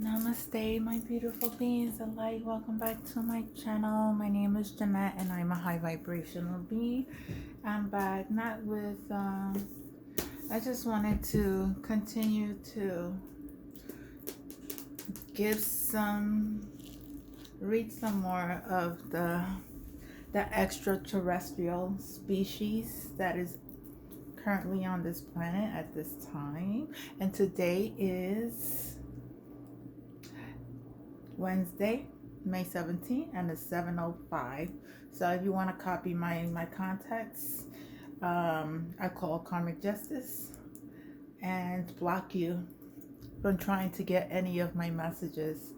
Namaste, my beautiful beings of light. Welcome back to my channel. My name is Jeanette, and I'm a high vibrational being. I'm back, not with. I just wanted to continue to read some more of the extraterrestrial species that is currently on this planet at this time. And today is Wednesday, May 17th, and it's 7:05. So if you want to copy my contacts, I call karmic justice and block you from trying to get any of my messages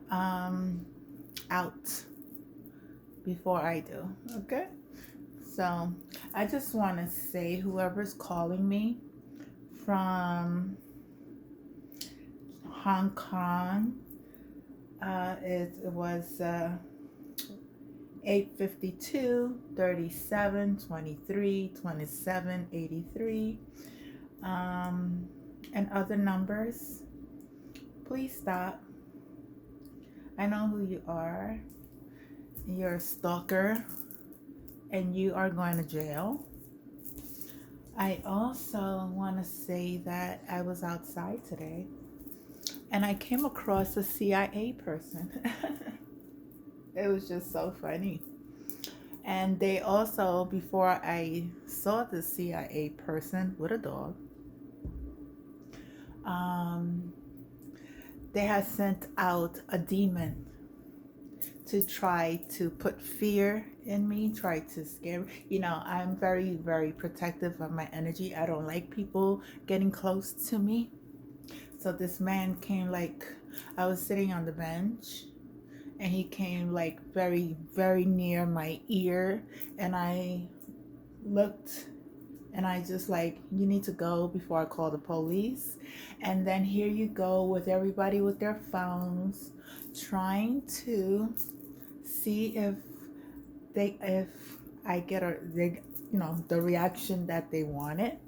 out before I do. Okay? So I just want to say, whoever's calling me from Hong Kong, it was 852 37 23 27 83, and other numbers. Please stop. I know who you are. You're a stalker and you are going to jail. I also want to say that I was outside today and I came across a CIA person. It was just so funny. And they also, before I saw the CIA person with a dog, they had sent out a demon to try to put fear in me, try to scare me. You know, I'm very, very protective of my energy. I don't like people getting close to me. So this man came, like, I was sitting on the bench and he came like very, very near my ear, and I looked and I just like, you need to go before I call the police. And then here you go with everybody with their phones trying to see if I get the reaction that they wanted.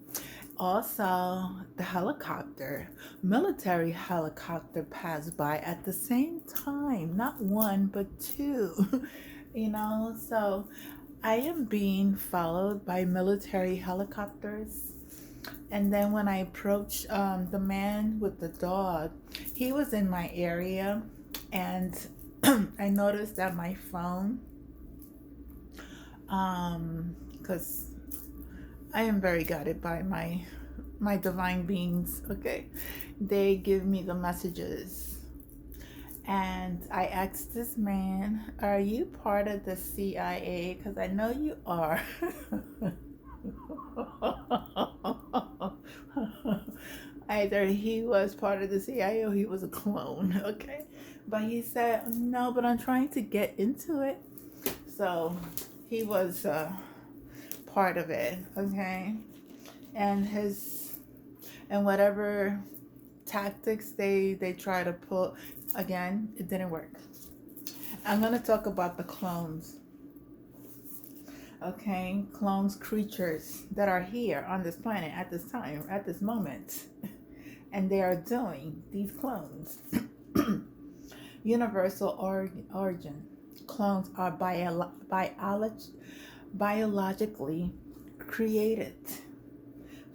Also, the military helicopter passed by at the same time, not one but two. So I am being followed by military helicopters. And then when I approached the man with the dog, he was in my area, and I noticed that my phone, because I am very guided by my divine beings, okay? They give me the messages. And I asked this man, are you part of the CIA? Because I know you are. Either he was part of the CIA or he was a clone, okay? But he said, no, but I'm trying to get into it. So he was part of it, okay? And whatever tactics they try to pull, again, it didn't work. I'm going to talk about the clones. Okay, clones, creatures that are here on this planet at this time, at this moment. And they are doing these clones. Universal origin. Clones are biologically created.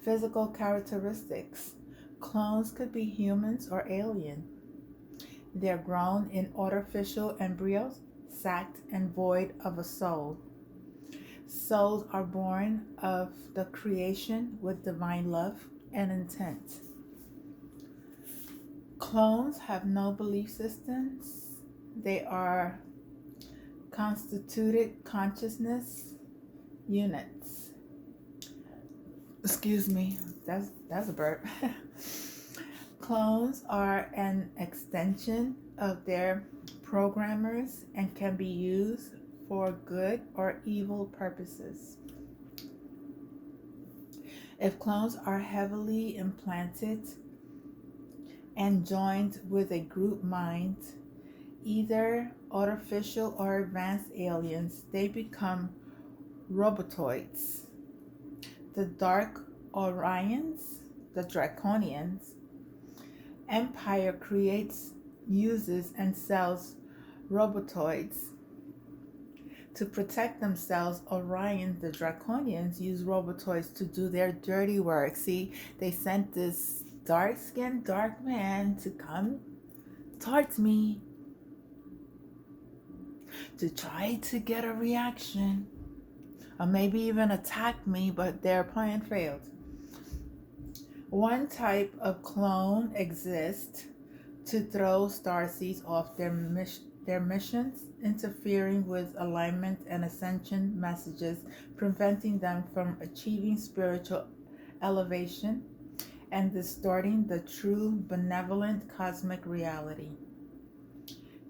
Physical characteristics. Clones could be humans or alien. They're grown in artificial embryos, sacked and void of a soul. Souls are born of the creation with divine love and intent. Clones have no belief systems. They are constituted consciousness units. Excuse me, that's a burp. Clones are an extension of their programmers and can be used for good or evil purposes. If clones are heavily implanted and joined with a group mind, either artificial or advanced aliens, they become robotoids. The Dark Orions, the Draconians, Empire creates uses and sells robotoids. To protect themselves, Orion, the Draconians, use robotoids to do their dirty work. See, they sent this dark-skinned, dark man to come towards me to try to get a reaction, or maybe even attack me, but their plan failed. One type of clone exists to throw starseeds off their missions, interfering with alignment and ascension messages, preventing them from achieving spiritual elevation, and distorting the true benevolent cosmic reality.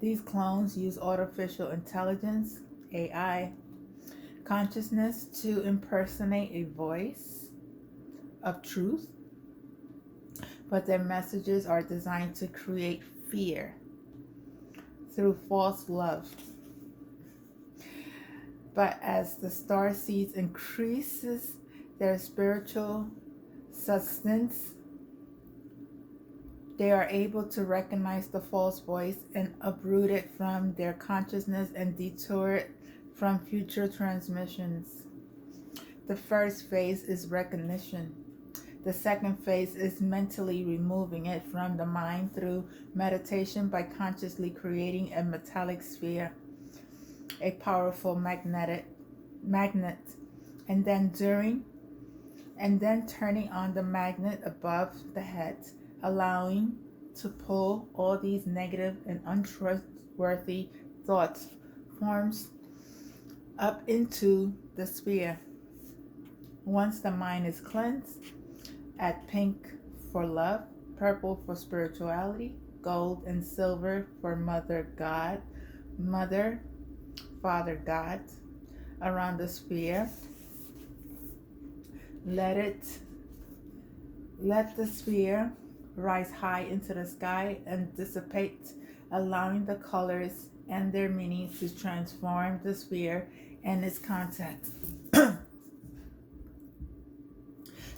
These clones use artificial intelligence, AI, consciousness to impersonate a voice of truth, but their messages are designed to create fear through false love. But as the star seeds increases their spiritual substance, they are able to recognize the false voice and uproot it from their consciousness and detour it from future transmissions. The first phase is recognition. The second phase is mentally removing it from the mind through meditation by consciously creating a metallic sphere, a powerful magnet, and then turning on the magnet above the head, allowing to pull all these negative and untrustworthy thoughts, forms up into the sphere. Once the mind is cleansed, add pink for love, purple for spirituality, gold and silver for Father God around the sphere. Let the sphere rise high into the sky and dissipate, allowing the colors and their meaning to transform the sphere and its content.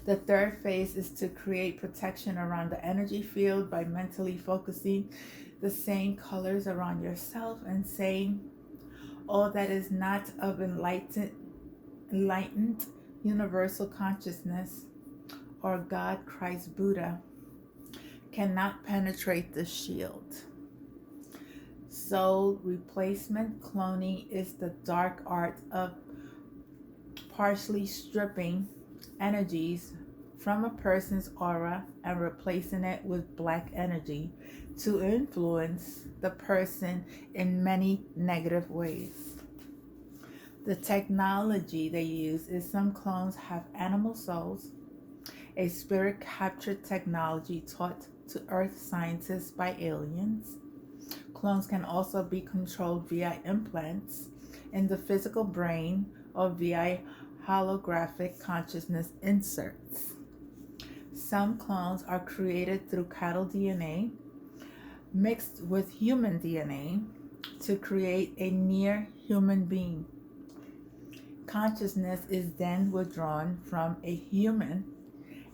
The third phase is to create protection around the energy field by mentally focusing the same colors around yourself and saying, all that is not of enlightened universal consciousness or God, Christ, Buddha cannot penetrate the shield. Soul replacement cloning is the dark art of partially stripping energies from a person's aura and replacing it with black energy to influence the person in many negative ways. The technology they use is some clones have animal souls, a spirit captured technology taught to Earth scientists by aliens. Clones can also be controlled via implants in the physical brain or via holographic consciousness inserts. Some clones are created through cattle DNA mixed with human DNA to create a near human being. Consciousness is then withdrawn from a human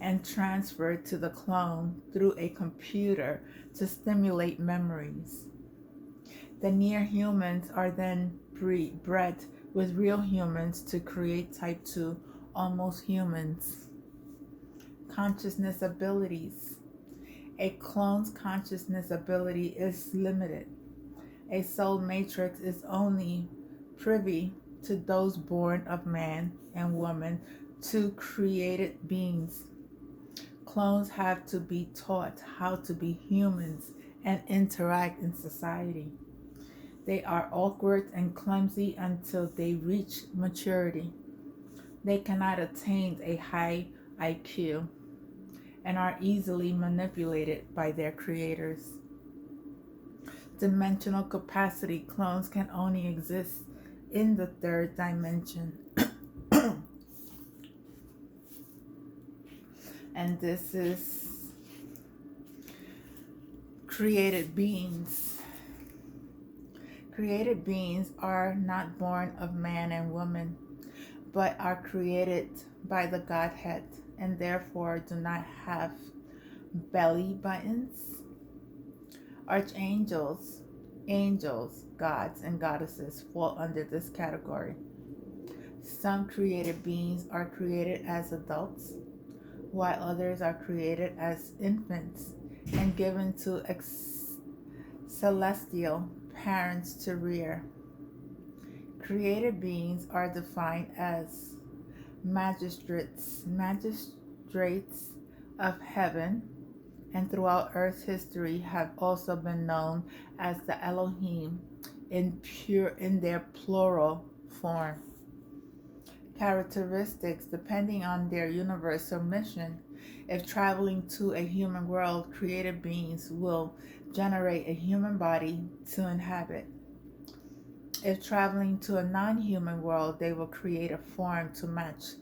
and transferred to the clone through a computer to stimulate memories. The near humans are then bred with real humans to create type 2 almost humans. Consciousness abilities. A clone's consciousness ability is limited. A soul matrix is only privy to those born of man and woman, to created beings. Clones have to be taught how to be humans and interact in society. They are awkward and clumsy until they reach maturity. They cannot attain a high IQ and are easily manipulated by their creators. Dimensional capacity. Clones can only exist in the third dimension. And this is created beings. Created beings are not born of man and woman, but are created by the Godhead and therefore do not have belly buttons, Archangels, angels, gods, and goddesses fall under this category. Some created beings are created as adults, while others are created as infants and given to celestial parents to rear. Created beings are defined as magistrates of heaven, and throughout Earth's history have also been known as the Elohim in their plural form. Characteristics depending on their universal mission. If traveling to a human world, created beings will generate a human body to inhabit. If traveling to a non-human world, they will create a form to match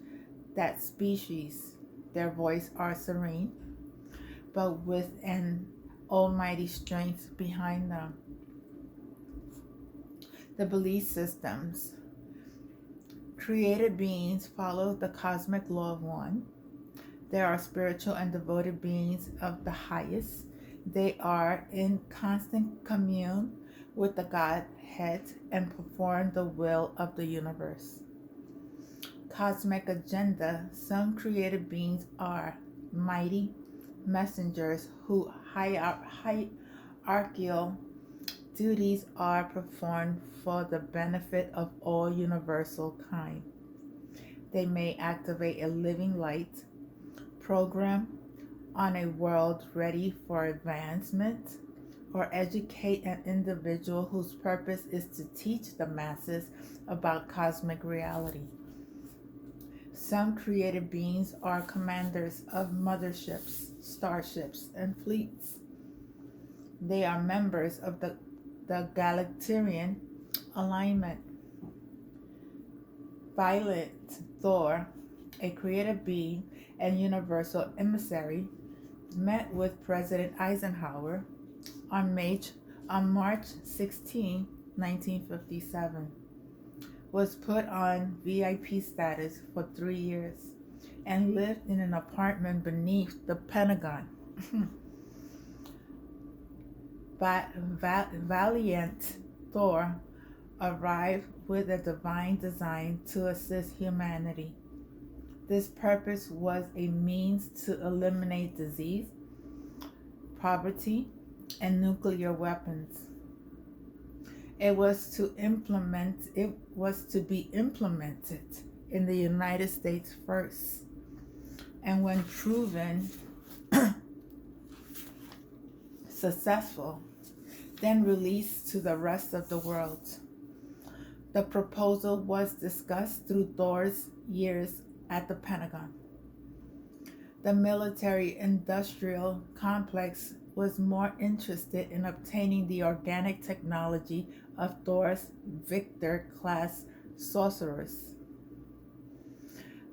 that species. Their voice are serene, but with an almighty strength behind them. The belief systems. Created beings follow the cosmic law of one. There are spiritual and devoted beings of the highest. They are in constant commune with the Godhead and perform the will of the universe. Cosmic agenda. Some created beings are mighty messengers whose hierarchical duties are performed for the benefit of all universal kind. They may activate a living light program on a world ready for advancement, or educate an individual whose purpose is to teach the masses about cosmic reality. Some created beings are commanders of motherships, starships, and fleets. They are members of the Galactarian alignment. Violet Thor, a created being and universal emissary, met with President Eisenhower on March 16, 1957. Was put on VIP status for 3 years and lived in an apartment beneath the Pentagon. Valiant Thor arrived with a divine design to assist humanity. This purpose was a means to eliminate disease, poverty, and nuclear weapons. It was to be implemented in the United States first, and when proven successful, then released to the rest of the world. The proposal was discussed through Thor's years at the Pentagon. The military-industrial complex was more interested in obtaining the organic technology of Thor's Victor-class sorcerers.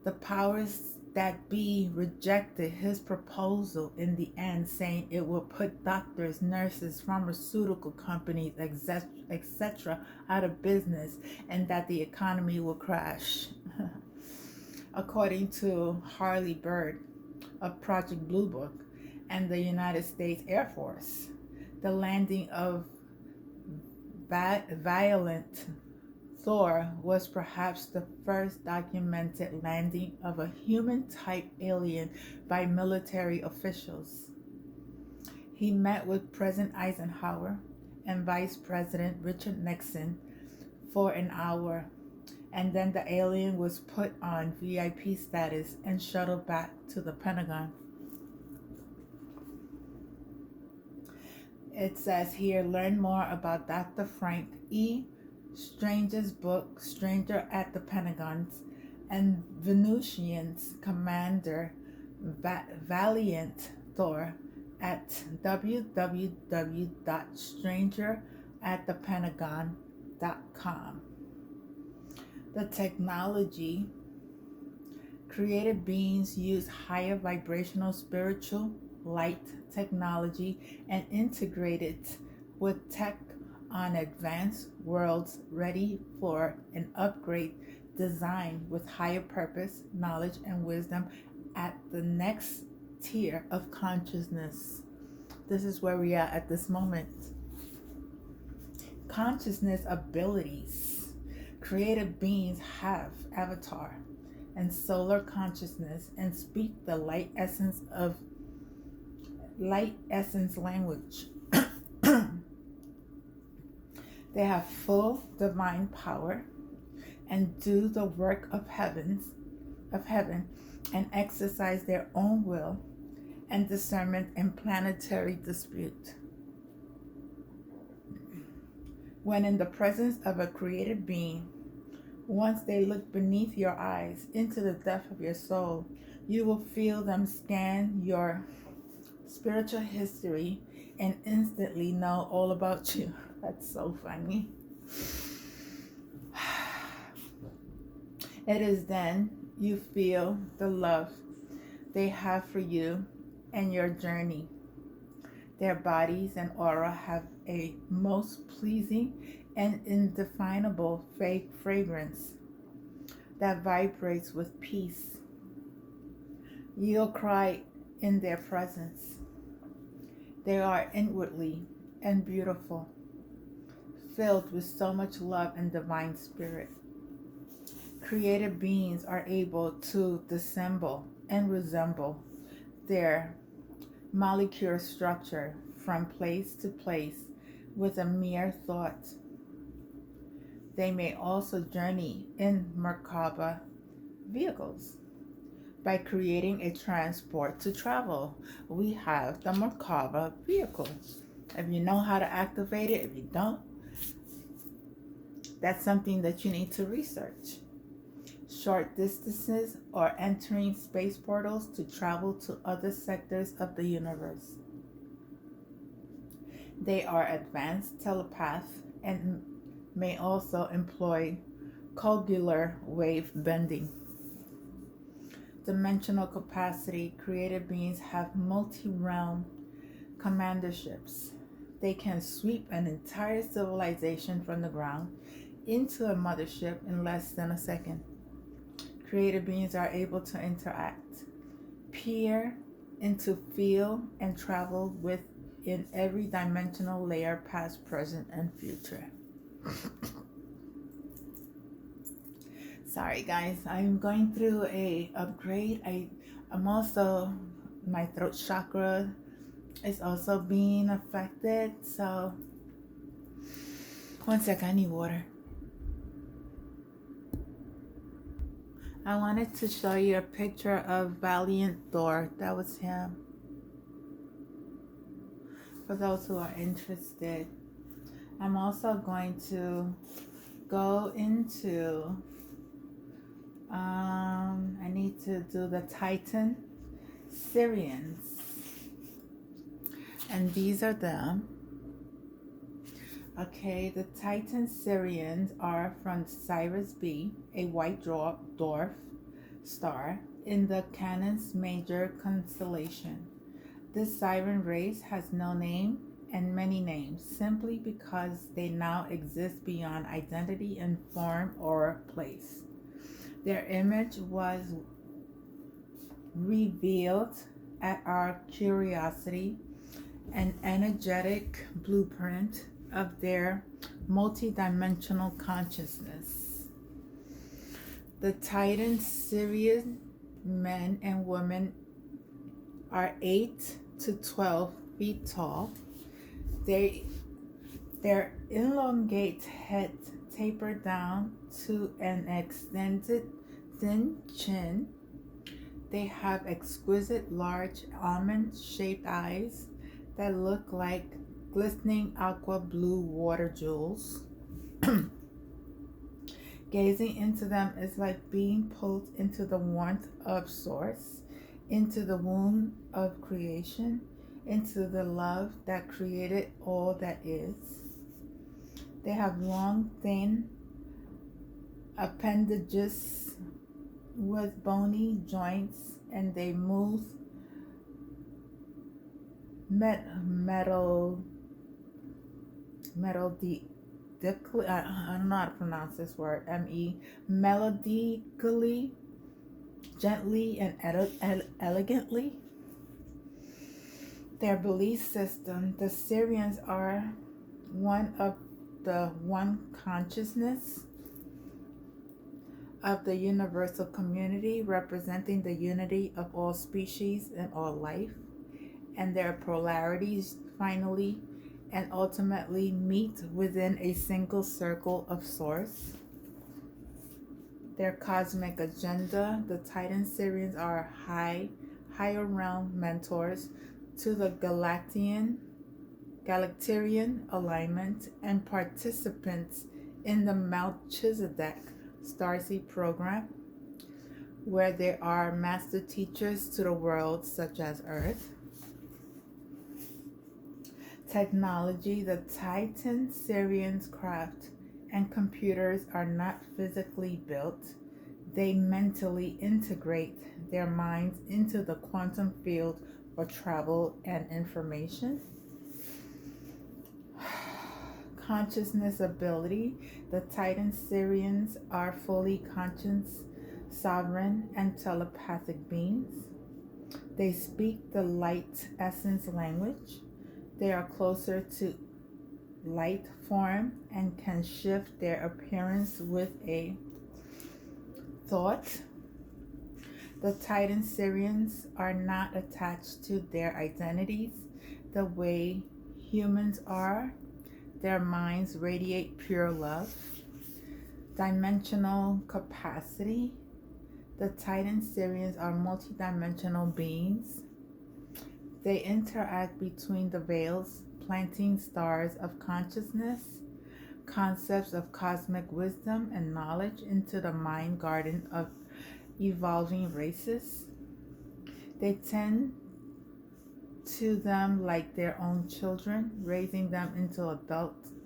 The powers that be rejected his proposal in the end, saying it would put doctors, nurses, pharmaceutical companies, etc. out of business, and that the economy will crash. According to Harley Bird of Project Blue Book and the United States Air Force, the landing of Valiant Thor was perhaps the first documented landing of a human-type alien by military officials. He met with President Eisenhower and Vice President Richard Nixon for an hour, and then the alien was put on VIP status and shuttled back to the Pentagon. It says here, learn more about Dr. Frank E. Strange's book, Stranger at the Pentagon's, and Venusian's Commander Valiant Thor at www.strangeratthepentagon.com. The technology. Created beings use higher vibrational spiritual light technology and integrate it with tech on advanced worlds ready for an upgrade design with higher purpose, knowledge, and wisdom at the next tier of consciousness. This is where we are at this moment. Consciousness abilities. Creative beings have avatar and solar consciousness and speak the light essence language. They have full divine power and do the work of heaven and exercise their own will and discernment in planetary dispute. When in the presence of a created being, once they look beneath your eyes into the depth of your soul, you will feel them scan your spiritual history and instantly know all about you. That's so funny. It is then you feel the love they have for you and your journey. Their bodies and aura have a most pleasing and indefinable fragrance that vibrates with peace. You'll cry in their presence. They are inwardly and beautiful, filled with so much love and divine spirit. Creative beings are able to dissemble and resemble their molecular structure from place to place with a mere thought. They may also journey in Merkaba vehicles by creating a transport to travel. We have the Merkaba vehicle. If you know how to activate it, if you don't, that's something that you need to research. Short distances or entering space portals to travel to other sectors of the universe. They are advanced telepaths and may also employ cogular wave bending. Dimensional capacity. Creative beings have multi-realm commanderships. They can sweep an entire civilization from the ground into a mothership in less than a second. Creative beings are able to interact, peer into, feel, and travel within every dimensional layer, past, present, and future. Sorry guys, I'm going through a upgrade. I'm also, my throat chakra is also being affected. So, one sec, I need water. I wanted to show you a picture of Valiant Thor. That was him. For those who are interested. I'm also going to go into, I need to do the Titan Sirians. And these are them. Okay, the Titan Sirians are from Sirius B, a white dwarf star in the Canis Major constellation. This siren race has no name and many names simply because they now exist beyond identity in form or place. Their image was revealed at our curiosity, an energetic blueprint of their multidimensional consciousness. The Titan Sirian men and women are 8 to 12 feet tall. Their elongate head taper down to an extended thin chin. They have exquisite large almond-shaped eyes that look like glistening aqua blue water jewels. Gazing into them is like being pulled into the warmth of source, into the womb of creation, into the love that created all that is. They have long, thin appendages with bony joints, and they move melodically. I don't know how to pronounce this word. Melodically, gently, and elegantly. Their belief system, the Sirians are one of the one consciousness of the universal community, representing the unity of all species and all life, and their polarities finally and ultimately meet within a single circle of source. Their cosmic agenda, the Titan Sirians are higher realm mentors to the Galactarian alignment and participants in the Melchizedek Starseed program, where they are master teachers to the world such as Earth. Technology, the Titan Sirians craft and computers are not physically built. They mentally integrate their minds into the quantum field for travel and information. Consciousness ability, the Titan Sirians are fully conscious, sovereign, and telepathic beings. They speak the light essence language. They are closer to light form and can shift their appearance with a thought. The Titan Sirians are not attached to their identities the way humans are. Their minds radiate pure love. Dimensional capacity. The Titan Sirians are multidimensional beings. They interact between the veils, planting stars of consciousness, concepts of cosmic wisdom and knowledge into the mind garden of evolving races. They tend to them like their own children, raising them into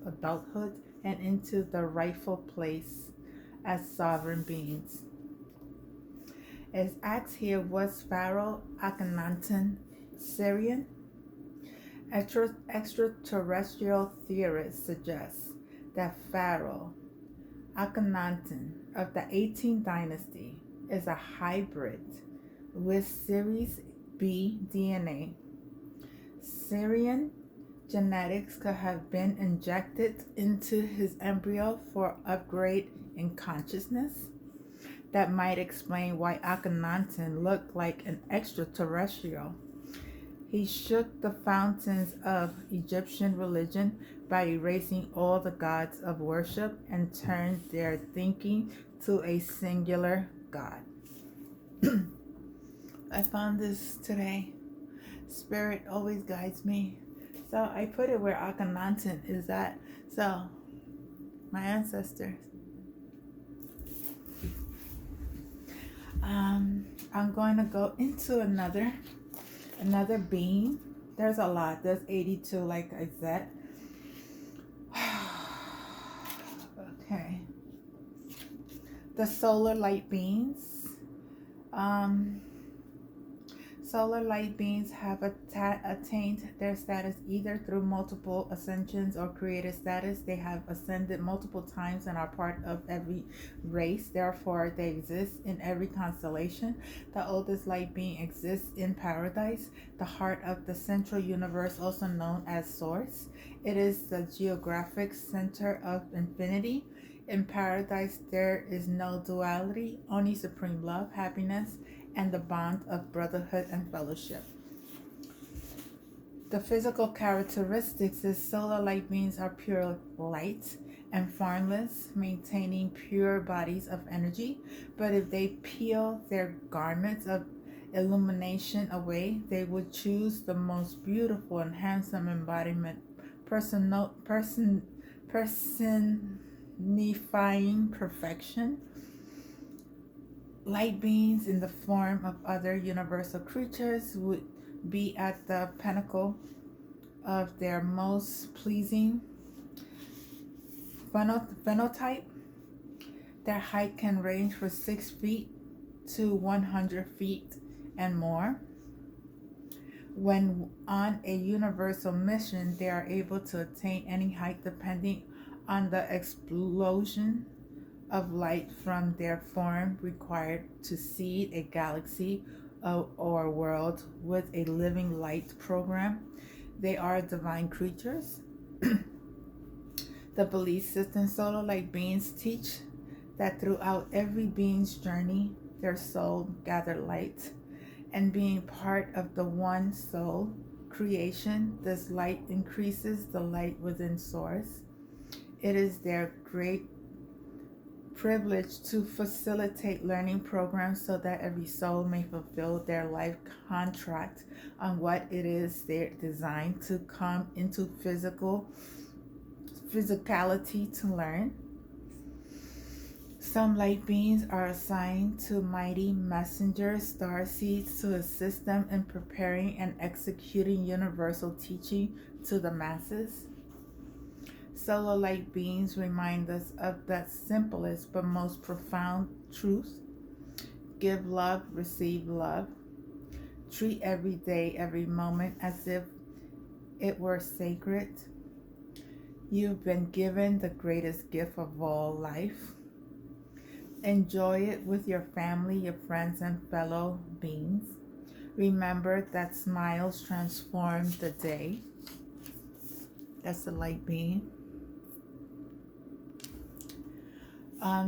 adulthood and into the rightful place as sovereign beings. As asked here, was Pharaoh Akhenaten Sirian? Extraterrestrial theorists suggest that Pharaoh Akhenaten of the 18th dynasty is a hybrid with Series B DNA. Sirian genetics could have been injected into his embryo for upgrade in consciousness. That might explain why Akhenaten looked like an extraterrestrial. He shook the fountains of Egyptian religion by erasing all the gods of worship and turned their thinking to a singular God. I found this today. Spirit always guides me. So I put it where Akhenaten is at. So, my ancestors. I'm going to go into another being. There's a lot. There's 82, like I said. Okay. The solar light beings. Solar light beings have attained their status either through multiple ascensions or created status. They have ascended multiple times and are part of every race. Therefore, they exist in every constellation. The oldest light being exists in paradise, the heart of the central universe, also known as Source. It is the geographic center of infinity. In paradise, there is no duality, only supreme love, happiness, and the bond of brotherhood and fellowship. The physical characteristics is solar light beings are pure light and formless, maintaining pure bodies of energy. But if they peel their garments of illumination away, they would choose the most beautiful and handsome embodiment, personifying perfection. Light beings in the form of other universal creatures would be at the pinnacle of their most pleasing phenotype. Their height can range from 6 feet to 100 feet and more. When on a universal mission, they are able to attain any height depending on the explosion of light from their form required to seed a galaxy or world with a living light program. They are divine creatures. The belief system solar light beings teach that throughout every being's journey, their soul gathered light, and being part of the one soul creation, this light increases the light within source. It is their great privilege to facilitate learning programs so that every soul may fulfill their life contract on what it is they're designed to come into physicality to learn. Some light beings are assigned to mighty messenger starseeds to assist them in preparing and executing universal teaching to the masses. Solar light beings remind us of the simplest but most profound truth. Give love, receive love. Treat every day, every moment as if it were sacred. You've been given the greatest gift of all, life. Enjoy it with your family, your friends, and fellow beings. Remember that smiles transform the day. That's the light being.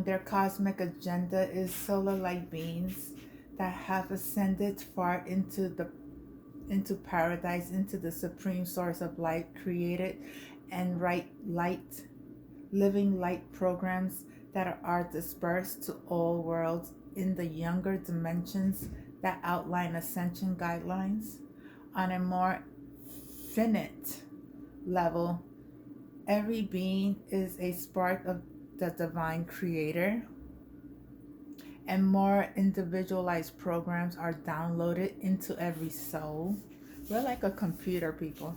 Their cosmic agenda is solar light beings that have ascended far into paradise, into the supreme source of light, created and living light programs that are dispersed to all worlds in the younger dimensions that outline ascension guidelines. On a more finite level, every being is a spark of the divine creator, and more individualized programs are downloaded into every soul. We're like a computer, people.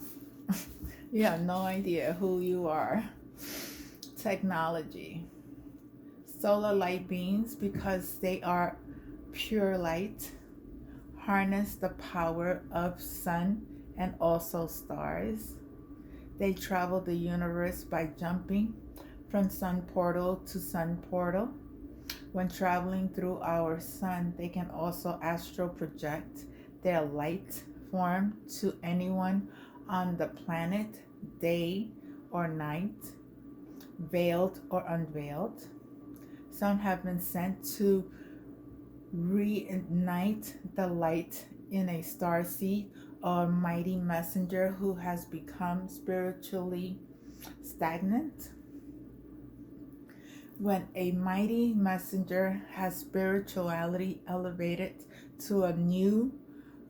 You have no idea who you are. Technology. Solar light beings, because they are pure light, harness the power of sun and also stars. They travel the universe by jumping from sun portal to sun portal. When traveling through our sun, they can also astral project their light form to anyone on the planet, day or night, veiled or unveiled. Some have been sent to reignite the light in a starseed or mighty messenger who has become spiritually stagnant. When a mighty messenger has spirituality elevated to a new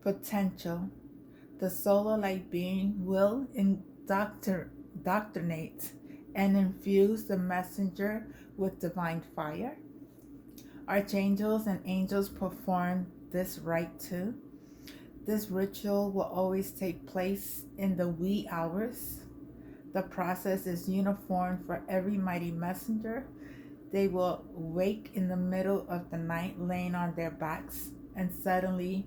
potential, the solar light being will indoctrinate and infuse the messenger with divine fire. Archangels and angels perform this rite too. This ritual will always take place in the wee hours. The process is uniform for every mighty messenger. They will wake in the middle of the night laying on their backs, and suddenly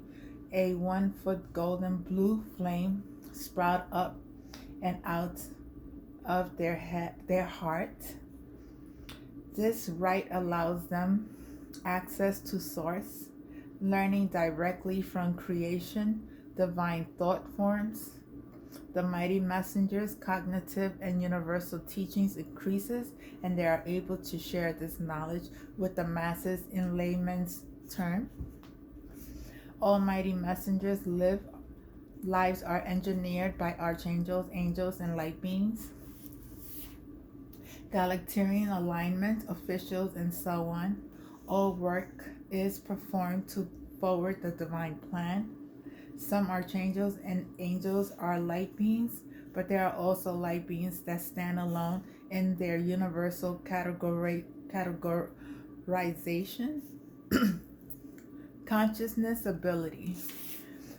a 1-foot golden blue flame sprout up and out of their heart. This rite allows them access to source, learning directly from creation, divine thought forms. The mighty messenger's cognitive and universal teachings increases, and they are able to share this knowledge with the masses in layman's term. Almighty messengers lives are engineered by archangels, angels, and light beings, Galactarian alignment officials, and so on. All work is performed to forward the divine plan. Some archangels and angels are light beings, but there are also light beings that stand alone in their universal categorization. Consciousness ability.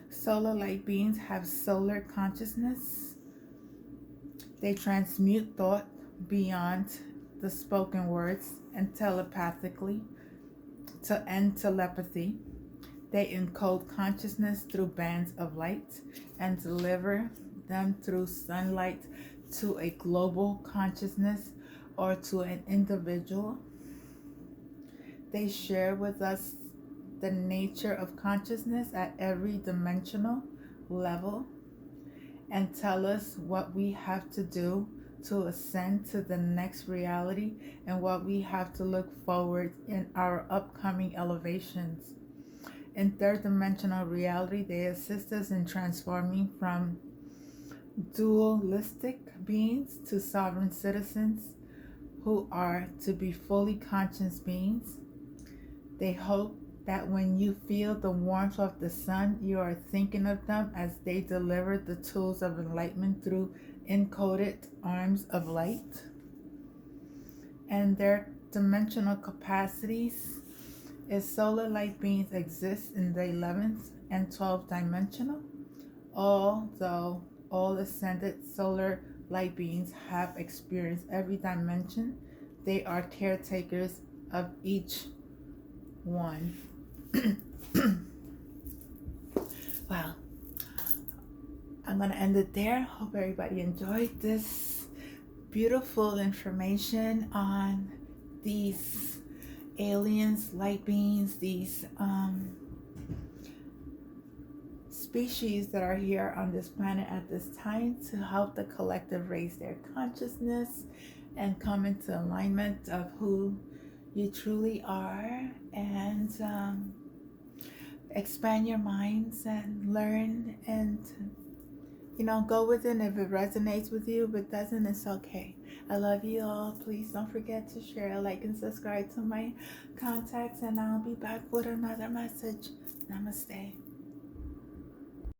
Solar light beings have solar consciousness. They transmute thought beyond the spoken words and telepathically to end telepathy. They encode consciousness through bands of light and deliver them through sunlight to a global consciousness or to an individual. They share with us the nature of consciousness at every dimensional level and tell us what we have to do to ascend to the next reality and what we have to look forward in our upcoming elevations. In third dimensional reality, they assist us in transforming from dualistic beings to sovereign citizens who are to be fully conscious beings. They hope that when you feel the warmth of the sun, you are thinking of them as they deliver the tools of enlightenment through encoded arms of light. And their dimensional capacities is solar light beings exist in the 11th and 12th dimensional, although all ascended solar light beings have experienced every dimension. They are caretakers of each one. Well, I'm going to end it there. Hope everybody enjoyed this beautiful information on these aliens, light beings, these species that are here on this planet at this time to help the collective raise their consciousness and come into alignment of who you truly are, and expand your minds and learn and go with it. If it resonates with you, if it doesn't, it's okay. I love you all. Please don't forget to share, like, and subscribe to my contacts, and I'll be back with another message. Namaste.